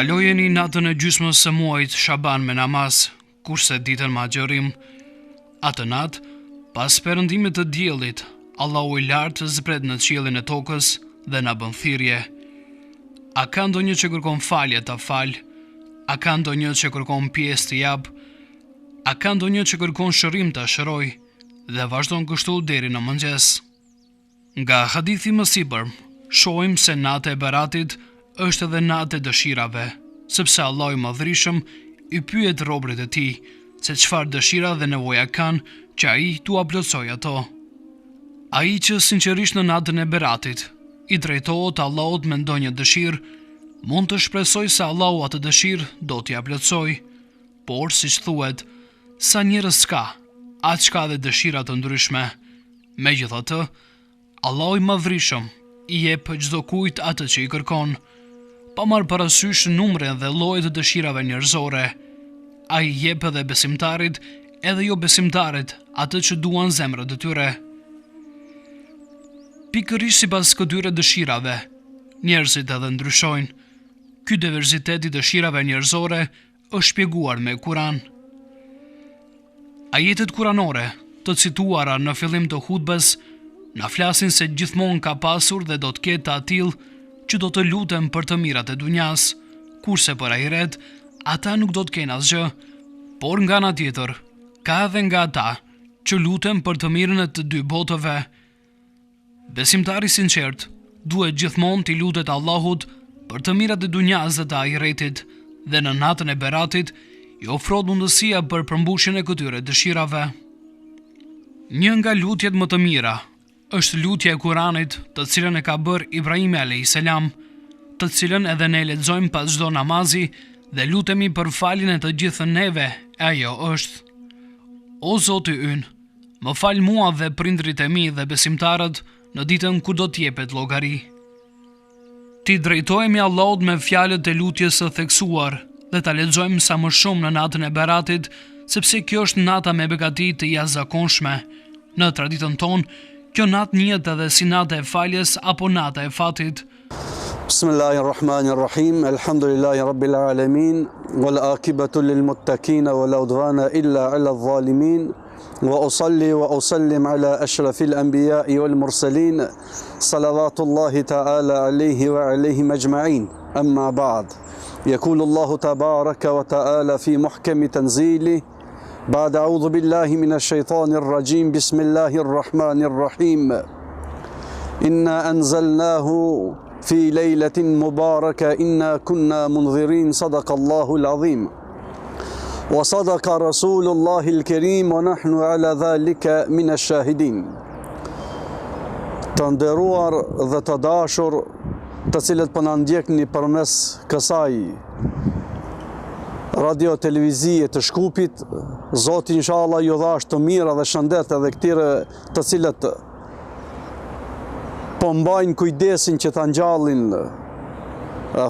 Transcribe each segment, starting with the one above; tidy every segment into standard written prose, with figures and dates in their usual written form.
Kalojeni natën e gjysmës së muajit Shaban me namaz, kurse ditën me agjërim. Atë natë, pas perëndimit të diellit, Allahu i lartë zbret në qiellin e tokës dhe na bën thirrje. A ka ndonjë që kërkon falje ta fal? A ka ndonjë që kërkon pjesë të jap? A ka ndonjë që kërkon shërim ta shëroj? Dhe vazhdon kështu deri në mëngjes. Nga hadithi më sipër, shohim se nata e Beratit është edhe natë e dëshirave, sepse Allahu i Madhërisëm i pyet robërit e tij se çfarë dëshira dhe nevoja kanë që ai t'u plotësojë ato. Ai që sinqerisht në natën e Beratit i drejtohet Allahut me ndonjë dëshirë, mund të shpresojë se Allahu atë dëshirë do t'i plotësojë, por siç thuhet, sa njerëz ka, aq ka dhe dëshira të ndryshme. Megjithatë, Allahu i Madhërisëm i jep çdo kujt atë që i kërkon, pa marrë parasysh numrin dhe llojet e dëshirave njerëzore. Ai jep edhe besimtarit edhe jo besimtarit atë që duan zemrat e tyre. Pikërisht sipas këtyre dëshirave, njerëzit edhe ndryshojnë. Ky diversitet i dëshirave njerëzore është shpjeguar me Kur'an. Ajetet kuranore, të cituara në fillim të hutbes, na flasin se gjithmonë ka pasur dhe do të ketë të atill që do të lutem për të mirat e dunjas, kurse për ahiret, ata nuk do të kenë asgjë, por nga ana tjetër, ka edhe nga ata që lutem për të mirën e të dy botëve. Besimtari sinqert duhet gjithmonë t'i lutet Allahut për të mirat e dunjas dhe të ahiretit, dhe në natën e Beratit i ofrohet mundësia për përmbushjen e këtyre dëshirave. Një nga lutjet më të mira është lutja e Kuranit, të cilën e ka bërë Ibrahimi a.s., të cilën edhe ne lexojmë pas çdo namazi dhe lutemi për faljen e të gjithë neve, e ajo është: O Zoti ynë, më fal mua dhe prindrit e mi dhe besimtarët në ditën kur do t'jepet llogari. Ti drejtohemi Allahut me fjalët e lutjes së theksuar dhe ta lexojmë sa më shumë në natën e Beratit, sepse kjo është nata me begati të jashtëzakonshme. Në traditën tonë, kjo natë njihet edhe si nata e faljes apo nata e fatit. Bismillahirrahmanirrahim. Alhamdulillahi rabbil alamin, wal aqibatu lil muttaqin wala udwana illa ala adh-dhalimin. Wa usalli wa usallim ala ashrafil anbiya'i wal mursalin. Salawatullahi ta'ala alayhi wa alayhim ajma'in. Amma ba'd. يقول الله تبارك وتعالى في محكم تنزيله بعد أعوذ بالله من الشيطان الرجيم بسم الله الرحمن الرحيم إنا أنزلناه في ليلة مباركة إنا كنا منذرين صدق الله العظيم وصدق رسول الله الكريم ونحن على ذلك من الشاهدين. Të nderuar dhe të dashur, të cilët po na ndjekni përmes kësaj radio televizie të Shkupit, Zoti inshallah ju dhash të mira dhe shëndet edhe këtyre të cilët po mbajnë kujdesin që ta ngjallin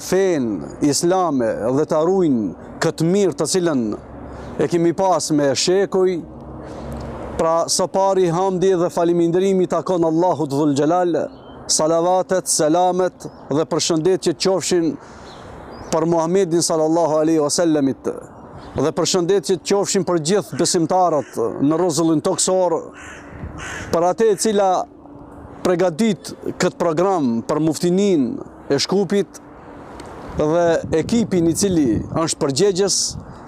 fenë islame dhe ta ruajnë këtë mirë të cilën e kemi pas me shekuj. Pra së pari hamdi dhe faliminderimi takon Allahut Dhul Xhelal, salavatet, selamet dhe përshëndetjet qofshin për Muhammedin sallallahu alaihi wasallamit dhe përshëndetjet qofshin për gjithë besimtarët në rrozullin toksor, për atë e cila përgatit këtë program për muftinin e Shkupit dhe ekipin i cili është përgjegjës.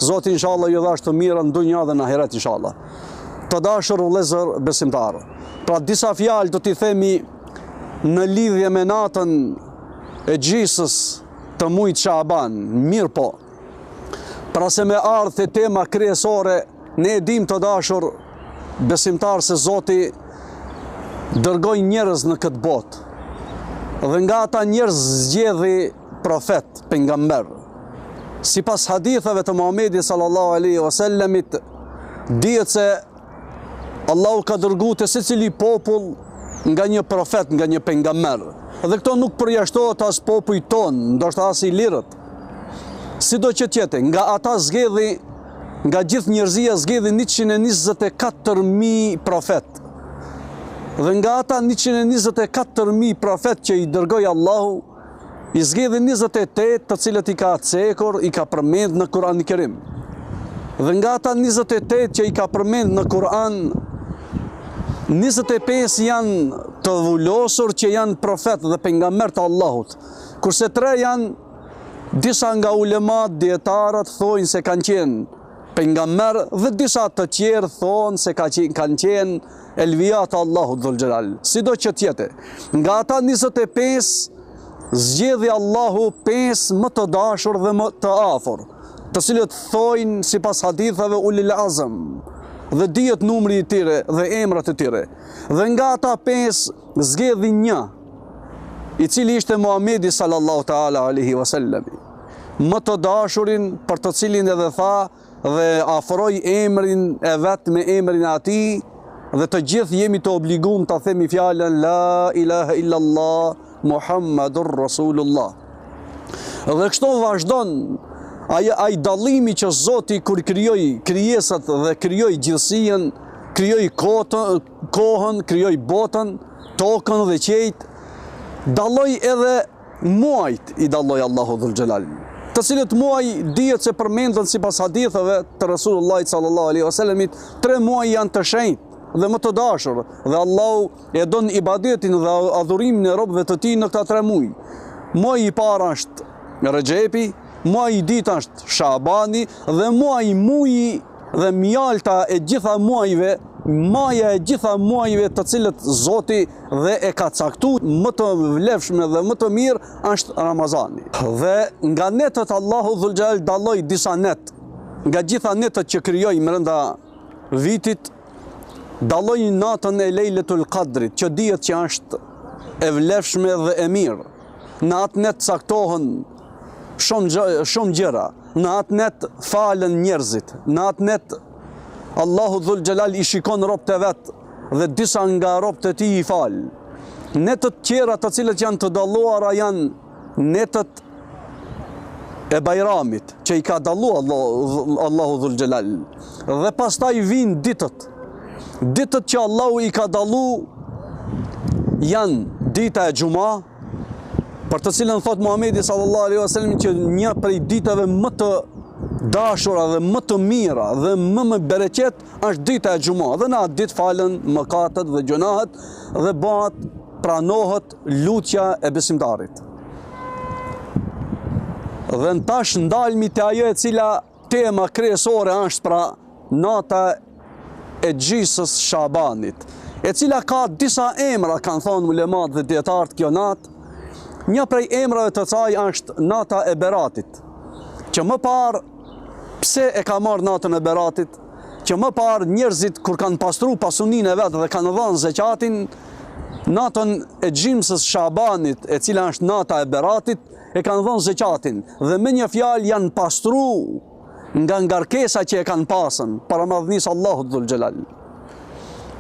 Zoti inshallah ju dhash të mira në dunja dhe në ahiret inshallah. Të dashur vëllezër besimtarë, pra disa fjalë do t'i themi në lidhje me natën e gjysës të muajit Shaban. Mirë po, pra se me ardhë e tema kryesore, ne e dim të dashur besimtarë se Zoti dërgoi njerëz në këtë botë dhe nga ata njerëz zgjedhi profet, pejgamber. Sipas haditheve të Muhamedit sallallahu alaihi wasallamit, dihet se Allahu ka dërguar te secili popull nga një profet, nga një pejgamber. Dhe këto nuk përjashtohet as popujt ton, ndoshta as i lirët. Sido që tjetë, nga ata zgjedhi, nga gjithë njerëzia zgjedhi 124.000 profet. Dhe nga ata 124.000 profet që i dërgoi Allahu, i zgjedhi 28 të cilët i ka cekur, i ka përmend në Kur'anin e Kerim. Dhe nga ata 28 që i ka përmend në Kur'an, 25 janë të vullosur që janë profet dhe pejgamber të Allahut, kurse 3 janë disa nga ulemat, dietarët thonë se kanë qenë pejgamber dhe disa të tjerë thonë se kanë qenë elvija të Allahut dhul xhelal. Sido që tjetë, nga ata 25 zgjedhi Allahu 5 më të dashur dhe më të afër, të cilët thojnë sipas haditheve ulil azm, dhe dihet numri i tyre dhe emrat e tyre. Dhe nga ata 5 zgjedhi 1, i cili ishte Muhamedi sallallahu taala alaihi wasallam, më të dashurin për të cilin edhe tha dhe afroi emrin e vet me emrin e atij, dhe të gjithë jemi të obliguar të themi fjalën la ilaha illallah Muhammadur Rasulullah. Dhe kështu vazhdon ai dallimi që Zoti kur krijoi krijesat dhe krijoi gjithësinë, krijoi kohën, krijoi botën, tokën dhe qejt, dalloi edhe muajt, i dalloi Allahu dhul xhelal. Të cilët muaj dihet se përmendën sipas haditheve të Resulullahit sallallahu alaihi wasallamit, 3 muaj janë të shenjtë dhe më të dashur, dhe Allahu e don ibadetin dhe adhurimin e robëve të tij në këta 3 muaj. Muaji i parë është Rexhepi, muaji i dytë është Shabani dhe muaji dhe mjalta e gjitha muajve, maja e gjitha muajve të cilët Zoti dhe e ka caktuar më të vlefshme dhe më të mirë është Ramazani. Dhe nga netët Allahu dhul xhelal dalloi disa net, nga gjitha netët që krijoi brenda vitit, dalloi natën e Lejletul Qadrit, që dihet që është e vlefshme dhe e mirë. Në atë net caktohen shumë gjëra, në atë net falen njerëzit, në atë net Allahu dhul xhelal i shikon robët e vet dhe disa nga robët e tij i fal. Netët tjera të cilët janë të dalluara janë netët e Bajramit, që i ka dalluar Allahu dhul xhelal. Dhe pastaj vijnë ditët që Allahu i ka dallu janë dita e Xuma, për të cilën thot Muhamedi sallallahu alaihi wasallam që një prej ditave më të dashura dhe më të mira dhe më me bereqet është dita e Xuma, dhe në atë ditë falen mëkatet dhe gjunahet dhe pranohet lutja e besimtarit. Dhe në tash ndalmi te ajo e cila tema kryesore është pra nata e gjysës Shabanit, e cila ka disa emra, kanë thonë ulemat dhe dietarët kjo natë. Një prej emrave të saj është nata e Beratit, që më parë pse e ka marrë natën e Beratit, që më parë njerëzit kur kanë pastru pasuninë e vetë dhe kanë dhënë zekatin, natën e gjymsës Shabanit, e cila është nata e Beratit, e kanë dhënë zekatin dhe me një fjalë janë pastru nga ngarkesa që e kanë pasën para madhnisë Allahut dhul xhelal.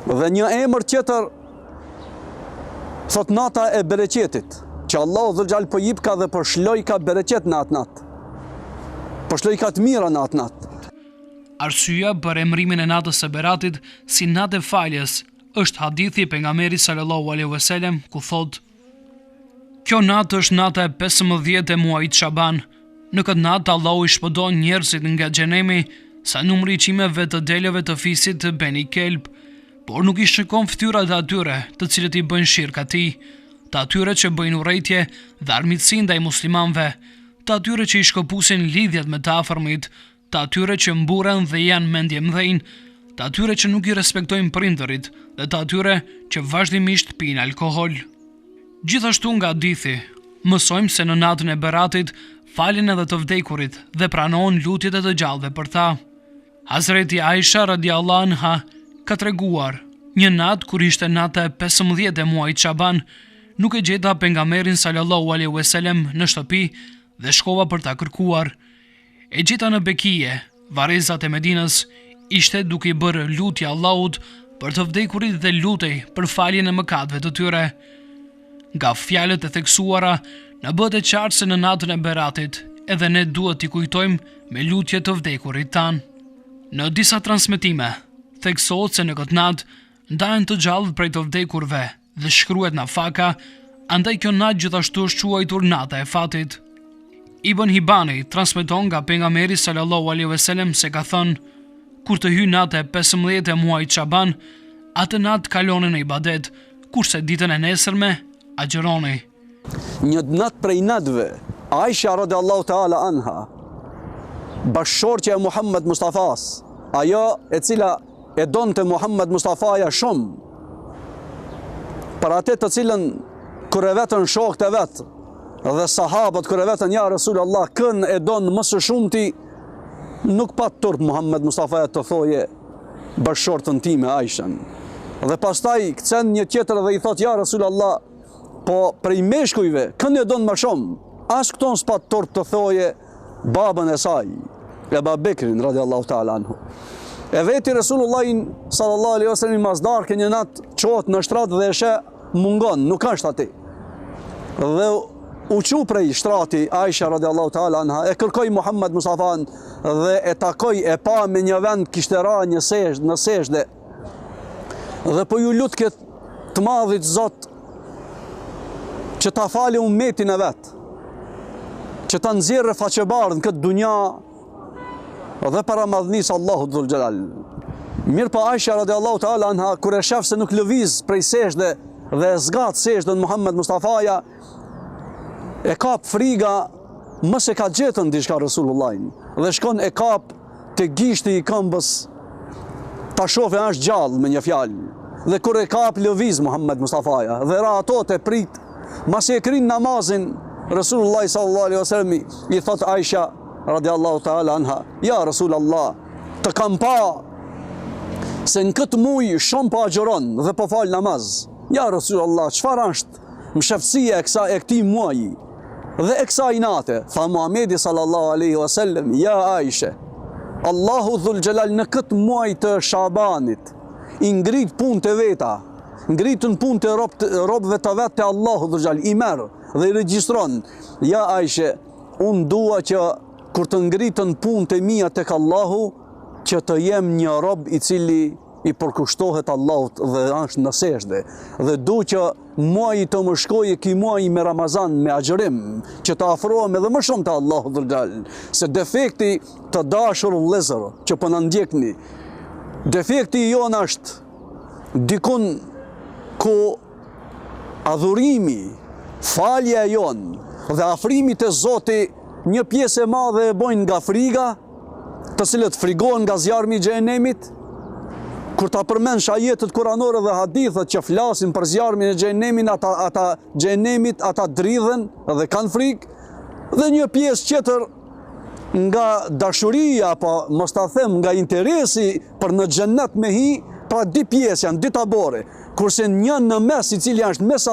Dhe një emër tjetër thot nata e bereqetit, që Allahu dhul xhelal po jip ka dhe po shloj ka bereqet në atë natë, po shloj ka të mira në atë natë. Arsyeja për emrimin e natës së Beratit si natë e faljes është hadithi i pejgamberit sallallahu alaihi wasallam ku thot: kjo natë është nata e 15 e muajit Shaban. Në këtë natë Allahu i shpëton njerëzit nga xhenemi sa numri i çimeve të deleve të fisit të Beni Kelb, por nuk i shikon fytyrat e atyre të cilët i bëjnë shirk atij, të atyre që bëjnë urrëtie dhe armiqsi ndaj muslimanëve, të atyre që i shkëpusin lidhjet me të afërmit, të atyre që mburen dhe janë mendje mdhënj, të atyre që nuk i respektojnë prindërit dhe të atyre që vazhdimisht pinë alkohol. Gjithashtu nga hadithi mësojmë se në natën e Beratit falen edhe të vdekurit dhe pranohen lutjet e të gjallëve për ta. Hazreti Aisha radiallahu anha ka treguar, një natë kur ishte nata e 15 e muajit Shaban, nuk e gjeta pejgamberin sallallahu alaihi wasallam në shtëpi dhe shkova për ta kërkuar. E gjeta në Bekije, varrezat e Medinës, ishte duke i bërë lutje Allahut për të vdekurit dhe lutej për faljen e mëkateve të tyre. Nga fjalët e theksuara na bëhet e qartë se në natën e Beratit edhe ne duhet t'i kujtojmë me lutje të vdekurit tan. Në disa transmetime theksohet se në këtë natë ndahen të gjallët prej të vdekurve dhe shkruhet në faka Andaj kjo natë gjithashtu është quajtur nata e fatit. Ibn Hibani transmeton nga pejgamberi sallallahu alaihi wasallam se ka thënë: kur të hyjë nata e 15 e muajit Shaban, atë natë kaloni në ibadet, kurse ditën e nesërme agjëroni. Një natë prej natëve, Aisha radiallahu ta'ala anha, bashkëshortja e Muhammed Mustafas, ajo e cila e donte Muhammed Mustafaja shumë, për atë të cilën kur e vetën shokët e vetë dhe sahabët kur e vetën ja Rasulullah kën e donë më së shumti, nuk pa turp Muhammed Mustafaja të thoje bashkëshortën time Aishën. Dhe pastaj këcen një tjetër dhe i thot ja Rasulullah, po prej meshkujve kën e donë më shumë, as këton s'pa turp të thoje babën e saj, Ebu Bekrin radiallahu ta'ala anhu. E veti Resulullahin sallallahu alaihi wasallam i mazdarke një natë qohet në shtrat dhe e she mungon, nuk është ati. Dhe u qu prej shtrati Aisha radiallahu ta'ala anha, e kërkoj Muhammed Mustafan dhe e takoj e pa me një vend kishte ra një në seshde. Dhe po ju lut këtë të madhit Zot që ta fali ummetin e vetë, që ta nxjerrë faqebarë në këtë dunja dhe para madhnisë Allahu dhul gjelal. Mirë pa Aisha radiallahu ta'ala anha, kur e shef se nuk lëviz prej seshde dhe zgat seshden Muhammed Mustafaja, e kap friga, mës e ka gjetën diçka Resulullahin, dhe shkon e kap të gishti i këmbës, ta shofe është gjallë me një fjalë, dhe kur e kap lëviz Muhammed Mustafaja, dhe ra ato të prit, mas e krin namazin, Resulullahi sallallahu alaihi wasallam i thot Aisha radiallahu ta'ala anha, ja Rasulallah, të kam pa se në këtë muj shumë pa agjeron dhe po fal namaz. Ja Rasulallah, qëfar është mshëftësia e këti muaji dhe e kësaj nate? Tha Muhamedi sallallahu alaihi wasallam, ja Aisha, Allahu dhul gjelal në këtë muaj të Shabanit i ngrit punë të veta, ngritën punë të robëve të vetë të Allahu dhul gjelal, i merë dhe i regjistron. Ja Aisha, unë dua që kur të ngritën punë të mia tek Allahu, që të jem një rob i cili i përkushtohet Allahut dhe është në seshde. Dhe du që muaji të më shkojë ki muaji me Ramazan, me agjërim, që të afrohem edhe më shumë të Allahut dhul gjelal. Se defekti të dashur vëllezër që po na ndjekni, defekti jon është dikun ku adhurimi, falja jon dhe afrimi te Zoti një pjesë e madhe e bojnë nga friga, të cilët frigohen nga zjarmi i xhenemit. Kur ta përmend ajetet kuranore dhe hadithet që flasin për zjarmin e xhenemit, ata xhenemit ata dridhen dhe kanë frikë, dhe një pjesë tjetër nga dashuria, apo mos ta them nga interesi për në xhennet me hi, pra dy pjesë janë, dy tabore, kurse një në mes i cili është mes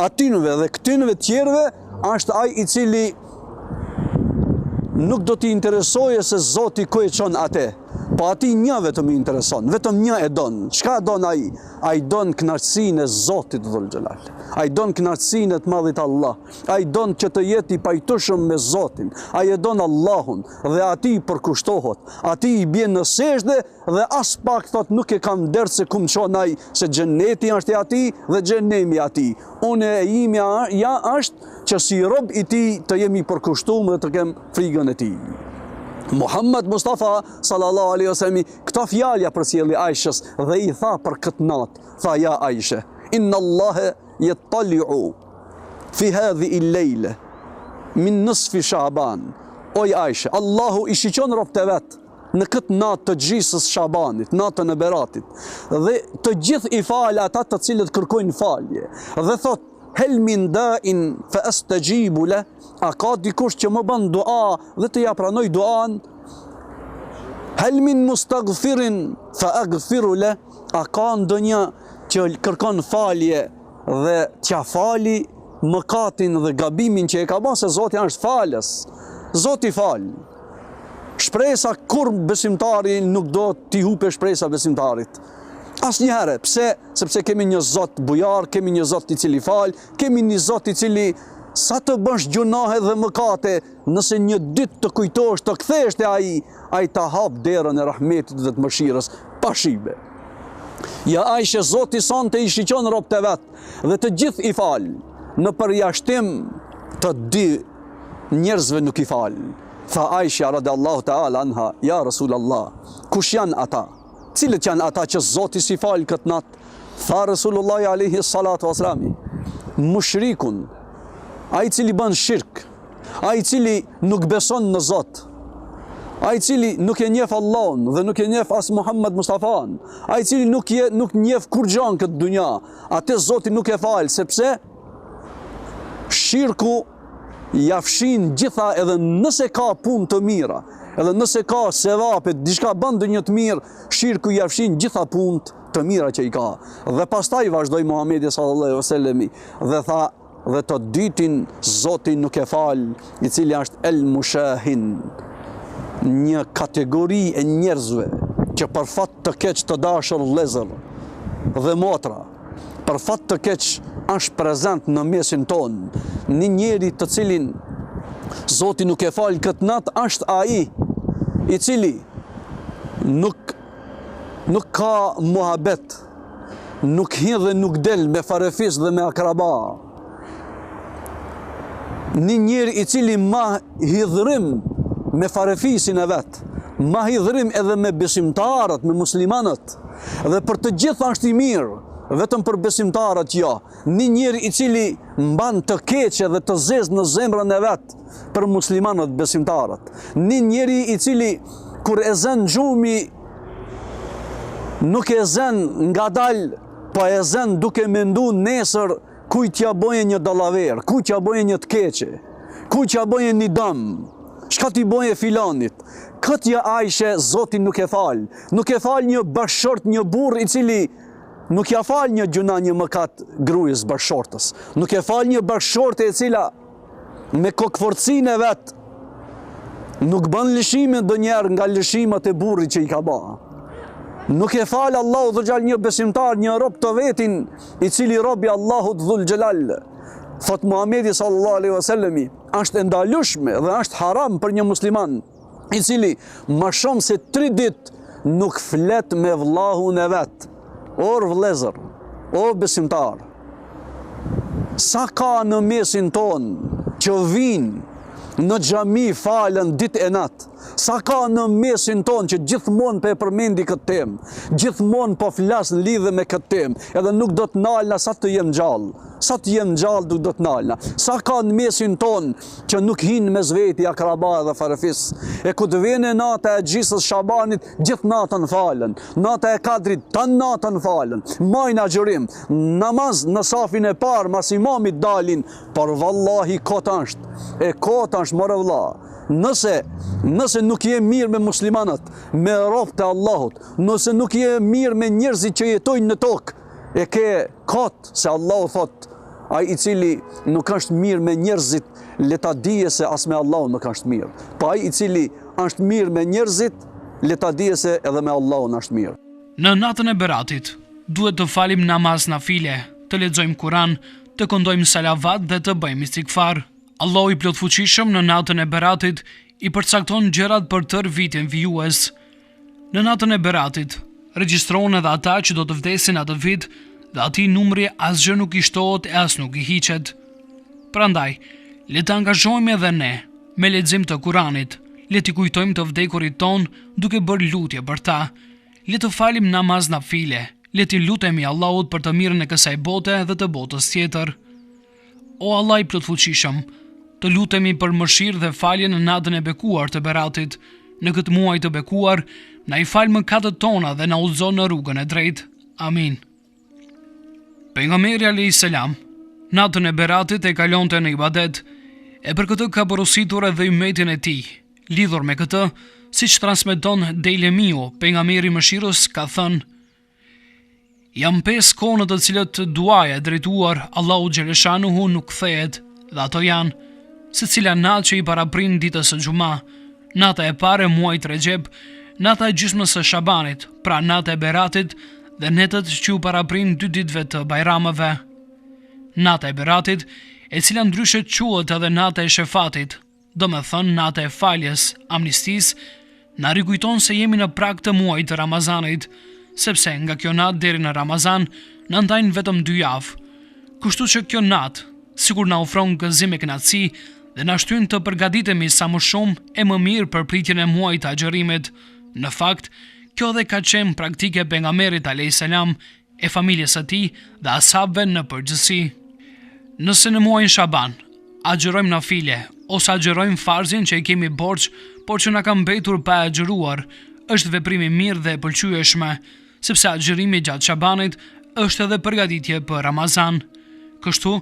atinëve dhe këtynëve tjerëve, është ai i cili nuk do t'i interesoje se Zoti ku e çon atë, po ati një vetëm i intereson, vetëm një e don. Çka don ai? Ai don kënaqësinë e Zotit dhul gjelal. Ai don kënaqësinë e të madhit Allah. Ai don që të jetë i pajtueshëm me Zotin. Ai e don Allahun dhe ati i përkushtohet. Ati i bjen në seshde dhe as pak thot nuk e kam derë se kum çon ai, se xheneti është i ati dhe xhenemi i ati. Unë e imja ja është që si rob i tij të jemi përkushtuar dhe të kem frikën e tij. Muhammed Mustafa sallallahu alaihi wasallam këto fjalja përsjellë Aishës dhe i tha për këtë natë, tha ja Aisha, inna Allaha yattali'u fi hadhihi al-layla min nisfi Shaban. O Aisha, Allahu i shiqon robët e vet në këtë natë të gjysmës Shabanit, natën e Beratit, dhe të gjithë i fal ata të cilët kërkojnë falje. Dhe thot hel min da'in fa astajibu la, a ka dikush që më bën dua dhe të ja pranoj duan? Hel min mustaghfirin fa aghfiru la, a ka ndonjë që kërkon falje dhe t'ja fali mëkatin dhe gabimin që e ka bën, se Zoti është falës. Zoti fal. Shpresa kur besimtari nuk do t'i hupe shpresa besimtarit. Asnjëherë. Pse? Sepse kemi një Zot bujar, kemi një Zot i cili fal, kemi një Zot i cili sa të bësh gjunahe dhe mëkate, nëse një ditë të kujtosh, të kthesh te ai ta hap derën e rahmetit dhe të mëshirës pa shibe. Ja Aisha, Zoti sonte i shiqon robët e vet dhe të gjithë i fal. në përjashtim të dy njerëzve nuk i falë. Tha Aisha radiallahu ta'ala anha, ja Rasulullah, kush janë ata? Cilët janë ata që Zoti si falë këtë natë? Tha Rasulullah alayhi salatu wasalami, mushrikun, ai cili bën shirk, ai cili nuk beson në Zot, ai cili nuk e njeh Allahun dhe nuk e njeh as Muhammed Mustafan, ai cili nuk njeh kur gjon këtë dunja, atë Zoti nuk e fal, sepse shirku ja fshin gjitha, edhe nëse ka punë të mira, edhe nëse ka sevape, diçka bën ndonjë të mirë, shirku ja fshin gjitha punët të mira që i ka. Dhe pastaj vazhdoi Muhamedi sallallahu alaihi wasallam dhe tha, dhe të dytin Zoti nuk e fal, i cili është el mushahin, një kategori e njerëzve që për fat të keq të dashur vëllezër dhe motra, për fat të keq është prezent në mesin ton, një njeri të cilin Zoti nuk e fal këtë natë, është ai i cili nuk ka muhabet, nuk hin dhe nuk del me farefis dhe me akraba. Një njeri i cili ma hidhrim me farefisin e vetë, ma hidhrim edhe me besimtarët, me muslimanët, dhe për të gjithë është i mirë, vetëm për besimtarët jo. Një njeri i cili mban të keqe dhe të zezë në zemrën e vetë për muslimanët besimtarët. Një njeri i cili kur e zën gjumi, nuk e zën nga dalë, po e zën duke mendu nesër kujt ja boje një dallaver, kujt ja boje një të keqe, kujt ja boje një dëm, çka ti boje filanit. Këtë ja Aisha Zoti nuk e fal. Nuk e fal një bashkëshort, një burr i cili nuk ja fal një gjuna, një mëkat grujës bashkëshortës. Nuk e fal një bashkëshorte e cila me kokforcinë e vet nuk bën lëshime ndonjëherë nga lëshimet e burrit që i ka bë. Nuk e falë Allahu dhul xhelal një besimtar, një rob të vetin, i cili robi Allahut dhul xhelal. Thot Muhamedi sallallahu alaihi wasallam, është ndalueshme dhe është haram për një musliman i cili më shumë se 3 ditë nuk flet me vllahun e vet. O vëllezër, o besimtar, sa ka në mesin ton që vinë në xhami falen ditë e natë, sa ka në mesin ton që gjithmonë po e përmendi këtë temë, gjithmonë po flas në lidhje me këtë temë, edhe nuk do të nalna sa të jem gjallë, sa të jem gjallë nuk do të nalna. Sa ka në mesin ton që nuk hin mes veti akraba dhe farefis, e ku të vjen nata e gjysmës Shabanit, gjithë natën falen, nata e Kadrit, tan natën falen, majnë agjërim, namaz në safin e parë mas imamit dalin, por vallahi kot është, e kot është morë vëlla. Nëse nuk je mirë me muslimanët, me robët e Allahut, nëse nuk je mirë me njerëzit që jetojnë në tokë, e ke kot, se Allahu thot, ai i cili nuk është mirë me njerëzit, le ta dije se as me Allahun nuk është mirë. Po ai i cili është mirë me njerëzit, le ta dije se edhe me Allahun është mirë. Në natën e Beratit duhet të falim namaz nafile, të lexojmë Kur'an, të këndojmë salavat dhe të bëjmë istighfar. Allahu i plotfuqishëm në natën e Beratit i përcakton gjërat për tërë vitin vijues. Në natën e Beratit regjistrohen edhe ata që do të vdesin atë vit dhe atij numri asgjë nuk i shtohet e as nuk i hiqet. Prandaj, le të angazhohemi edhe ne me lexim të Kuranit, le të kujtojmë të vdekurit ton duke bërë lutje për ta, le të falim namaz nafile, le të lutemi Allahut për të mirën e kësaj bote dhe të botës tjetër. O Allah i plotfuqishëm, të lutemi për mëshirë dhe falje në natën e bekuar të Beratit. Në këtë muaj të bekuar, na i fal mëkatet tona dhe na udhëzon në rrugën e drejtë. Amin. Pejgamberi alayhis salam, natën e Beratit e kalonte në ibadet, e për këtë ka porositur edhe ummetin e tij. Lidhur me këtë, siç transmeton Deilemiu, pejgamberi i mëshirës ka thënë: Jam 5 kohë në të cilët duaja e drejtuar Allahu xhaleshanuhu nuk kthehet, dhe ato janë: secila natë që i paraprin ditës së Xuma, nata e parë e muajit Rexhep, nata e gjysmës së Shabanit, pra nata e Beratit, dhe netët që u paraprin 2 ditëve të bajrameve. Nata e Beratit, e cila ndryshe quhet edhe nata e Shefatit, do me thënë nata e faljes, amnistis, na rikujton se jemi në prag të muajit të Ramazanit, sepse nga kjo natë deri në Ramazan na ndajnë vetëm 2 javë. Kështu që kjo natë sikur na ofron gëzim e kënaqësi dhe na shtyn të përgatitemi sa më shumë e më mirë për pritjen e muajit të agjërimit. Në fakt, kjo dhe ka qenë praktike e pejgamberit alayhis salam, e familjes së tij dhe ashabëve në përgjithësi. Nëse në muajin Shaban agjërojmë nafile ose agjërojmë farzin që i kemi borxh, por që na ka mbetur pa agjëruar, është veprim i mirë dhe e pëlqyeshme, sepse agjërimi gjatë Shabanit është edhe përgatitje për Ramazan. Kështu,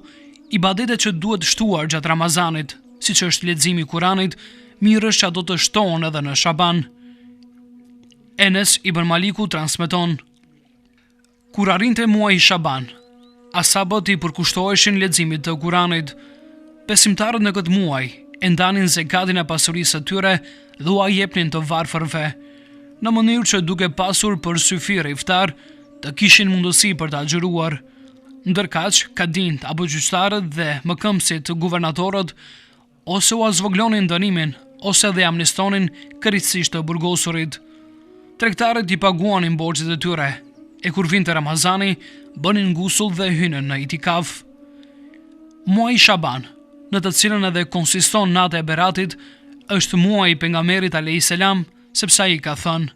ibadetet që duhet shtuar gjatë Ramazanit, siç është leximi i Kuranit, mirë është që ato të shtohen edhe në Shaban. Enes ibn Maliku transmeton: kur arrinte muaji Shaban, ashabët i përkushtoheshin leximit të Kuranit. Besimtarët në këtë muaj e ndanin zekatin e pasurisë së tyre dhe ua jepnin të varfërve, në mënyrë që duke pasur për syfir iftar, të kishin mundësi për të agjëruar. Ndërkaq, kadint apo gjyqtarët dhe mëkëmësit guvernatorët ose ua zvoglonin dënimin ose dhe amnestonin kërritësisht të burgosurit. Tregtarët i paguanin borxhet e tyre, e kur vinte Ramazani, bënin ngusull dhe hynën në itikaf. Muaji Shaban, në të cilën edhe konsiston nata e Beratit, është muaji i pejgamberit alayhis salam, sepse ai ka thënë: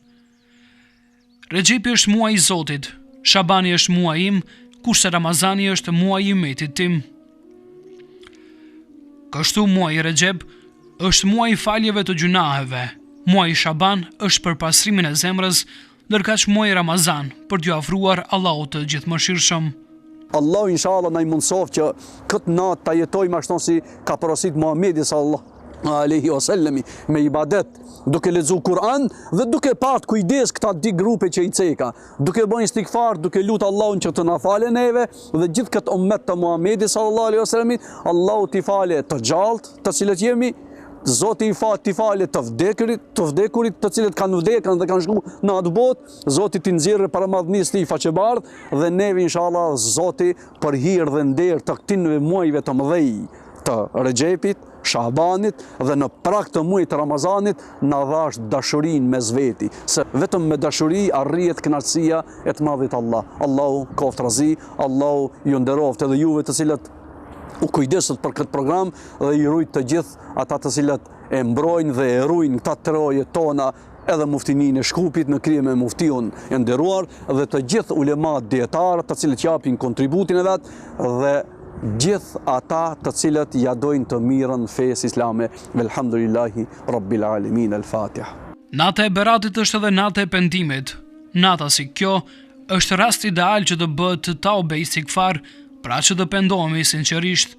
Rexhepi është muaji i Zotit, Shabani është muaji im, kurse Ramazani është muaji i umetit tim. Kështu muaji Rexhep është muaji i faljeve të gjunaheve. Muaji Shaban është për pastrimin e zemrës, ndërkaq muaji Ramazan për t'ju afruar Allahut të Gjithëmëshirshëm. Allahu inshallah na i mundsof që këtë natë ta jetojmë ashtu si ka porosit Muhamedi sallallahu alaihi wasallam, me ibadet, duke lexuar Kur'an dhe duke pat kujdes këta di grupe që i ceka, duke bën istighfar, duke lutur Allahun që të na falë neve dhe gjithë këtë ummet të Muhamedit sallallahu alaihi wasallam, Allahu t'i falë të gjallët, të cilët jemi, Zoti i t'i falë të vdekurit, të cilët kanë vdekur dhe kanë shkuar në atë botë, Zoti t'i nxjerrë para madhnisë t'i faqebardh dhe neve inshallah Zoti për hir dhe nder të këtyre muajve të mëdhej të Rexhepit, Shabanit dhe në prag të muajit të Ramazanit na dhash dashurinë mes veti, se vetëm me dashuri arrihet kënaqësia e të madhit Allah. Allahu qoft razi, Allahu ju nderoft edhe juve të cilët u kujdesët për këtë program dhe i rujt të gjithë ata të cilët e mbrojnë dhe e ruajnë këta troje tona, edhe muftinin e Shkupit në krye me muftion e nderuar dhe të gjithë ulemat dietarë të cilët japin kontributin e vet dhe gjithë ata të cilët ja dojnë të mirën fesë islame. Velhamdulillahi Rabbil Alamin. El-Fatiha. Nata e Beratit është edhe nata e pendimit. Nata si kjo është rast ideal që të bëhet taube istighfar, pra që të pendohemi sinqerisht.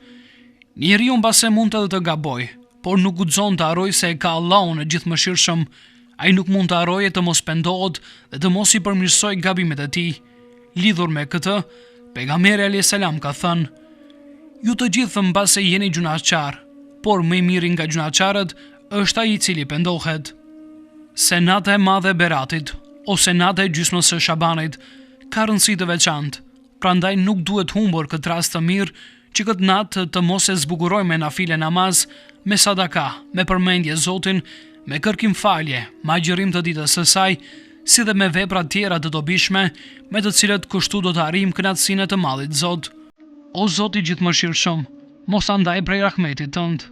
Njeriu mbase mund edhe të gaboj, por nuk guxon të harrojë se e ka Allahun e Gjithëmëshirshëm. Ai nuk mund të harrojë të mos pendohet dhe të mos i përmirësojë gabimet e tij. Lidhur me këtë, pejgamberi alayhis salam ka thënë: Ju të gjithë mbase jeni gjunaqar, por më i miri nga gjunaqarët është ai i cili pendohet. Se nata e madhe e Beratit ose nata e gjysmës së Shabanit ka rëndësi të veçantë. Prandaj nuk duhet humbur këtë rast të mirë që këtë natë të mos e zbukurojmë me nafile namaz, me sadaka, me përmendje Zotin, me kërkim falje, me agjërim të ditës së saj, si dhe me vepra tjera të dobishme, me të cilët kështu do të arrijmë kënaqësinë e të Madhit Zot. O Zoti i Gjithëmëshirshëm, mos na ndaj prej rahmetit tënd.